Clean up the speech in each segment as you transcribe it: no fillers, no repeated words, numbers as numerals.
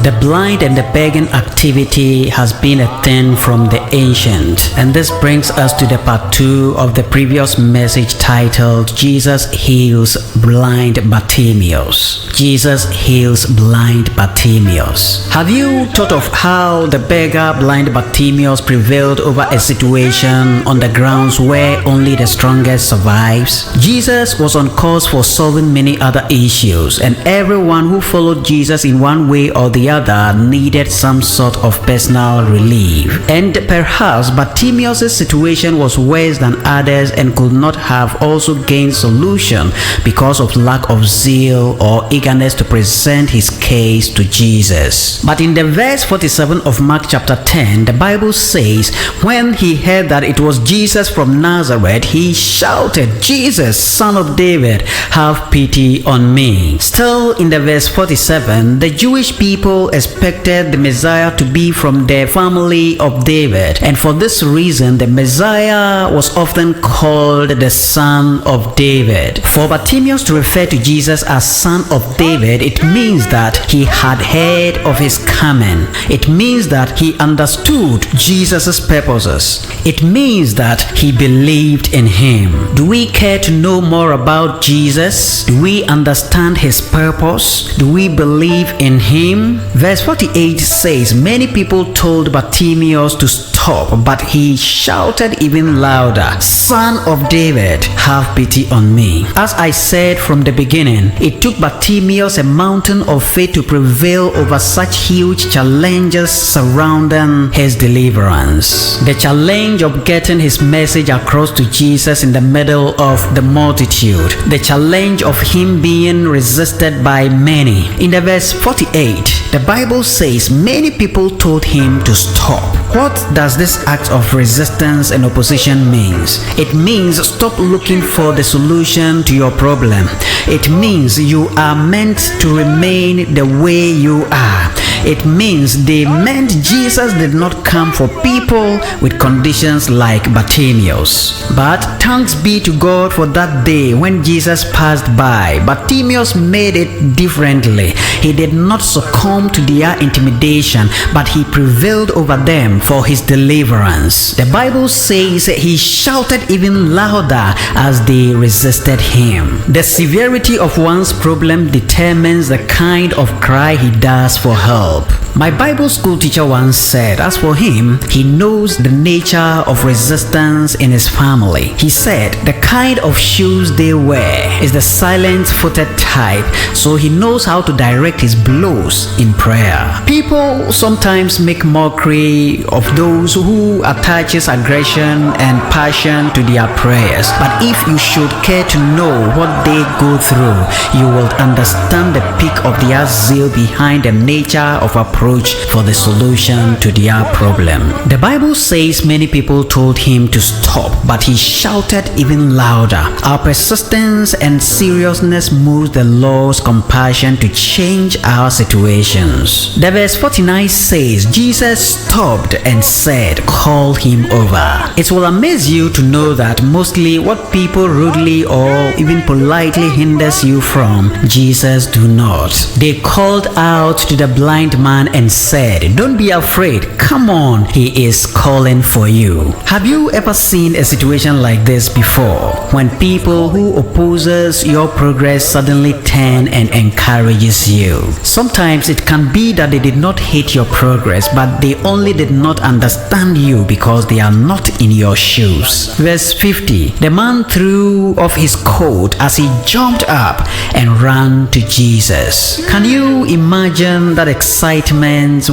The blind and the begging activity has been a thing from the ancient, and this brings us to the part 2 of the previous message titled Jesus Heals Blind Bartimaeus. Jesus heals blind Bartimaeus. Have you thought of how the beggar blind Bartimaeus prevailed over a situation on the grounds where only the strongest survives? Jesus was on course for solving many other issues, and everyone who followed Jesus in one way or the other needed some sort of personal relief. And perhaps Bartimaeus' situation was worse than others and could not have also gained solution because of lack of zeal or eagerness to present his case to Jesus. But in the verse 47 of Mark chapter 10, the Bible says, when he heard that it was Jesus from Nazareth, he shouted, "Jesus, Son of David, have pity on me." Still in the verse 47, the Jewish people expected the Messiah to be from the family of David, and for this reason the Messiah was often called the Son of David. For Bartimaeus to refer to Jesus as Son of David, it means that he had heard of his coming. It means that he understood Jesus' purposes. It means that he believed in him. Do we care to know more about Jesus? Do we understand his purpose? Do we believe in him? Verse 48 says, many people told Bartimaeus to stop, but he shouted even louder, "Son of David, have pity on me." As I said from the beginning, it took Bartimaeus a mountain of faith to prevail over such huge challenges surrounding his deliverance. The challenge of getting his message across to Jesus in the middle of the multitude. The challenge of him being resisted by many. In the verse 48, the Bible says many people told him to stop. What does this act of resistance and opposition means? It means stop looking for the solution to your problem. It means you are meant to remain the way you are. It means they meant Jesus did not come for people with conditions like Bartimaeus. But thanks be to God for that day when Jesus passed by. Bartimaeus made it differently. He did not succumb to their intimidation, but he prevailed over them for his deliverance. The Bible says he shouted even louder as they resisted him. The severity of one's problem determines the kind of cry he does for help. My Bible school teacher once said, as for him, he knows the nature of resistance in his family. He said the kind of shoes they wear is the silent-footed type, so he knows how to direct his blows in prayer. People sometimes make mockery of those who attaches aggression and passion to their prayers, but if you should care to know what they go through, you will understand the peak of their zeal behind the nature of approach for the solution to their problem. The Bible says many people told him to stop, but he shouted even louder. Our persistence and seriousness moves the Lord's compassion to change our situations. The verse 49 says, Jesus stopped and said, "Call him over." It will amaze you to know that mostly what people rudely or even politely hinders you from, Jesus do not. They called out to the blind man and said, "Don't be afraid, come on, he is calling for you." Have you ever seen a situation like this before? When people who opposes your progress suddenly turn and encourages you. Sometimes it can be that they did not hate your progress, but they only did not understand you because they are not in your shoes. Verse 50, the man threw off his coat as he jumped up and ran to Jesus. Can you imagine that excitement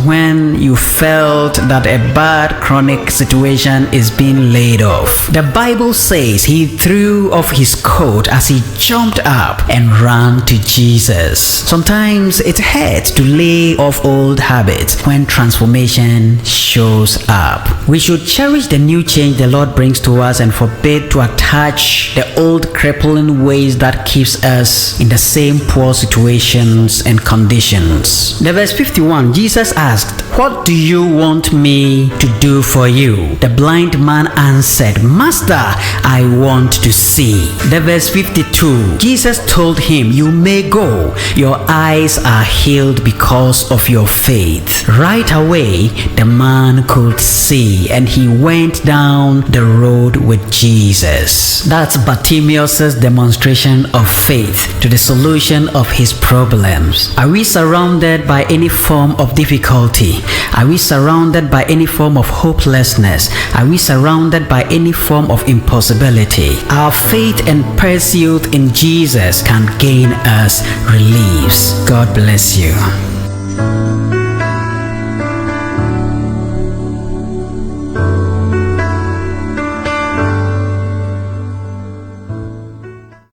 when you felt that a bad chronic situation is being laid off? The Bible says he threw off his coat as he jumped up and ran to Jesus. Sometimes it hurts to lay off old habits when transformation shows up. We should cherish the new change the Lord brings to us and forbid to attach the old crippling ways that keeps us in the same poor situations and conditions. The verse 51, Jesus asked, what do you want me to do for you? The blind man answered, Master, I want to see. The verse 52, Jesus told him, you may go. Your eyes are healed because of your faith. Right away, the man could see, and he went down the road with Jesus. That's Bartimaeus' demonstration of faith to the solution of his problems. Are we surrounded by any form of difficulty? Are we surrounded by any form of hopelessness? Are we surrounded by any form of impossibility? Our faith and pursuit in Jesus can gain us reliefs. God bless you.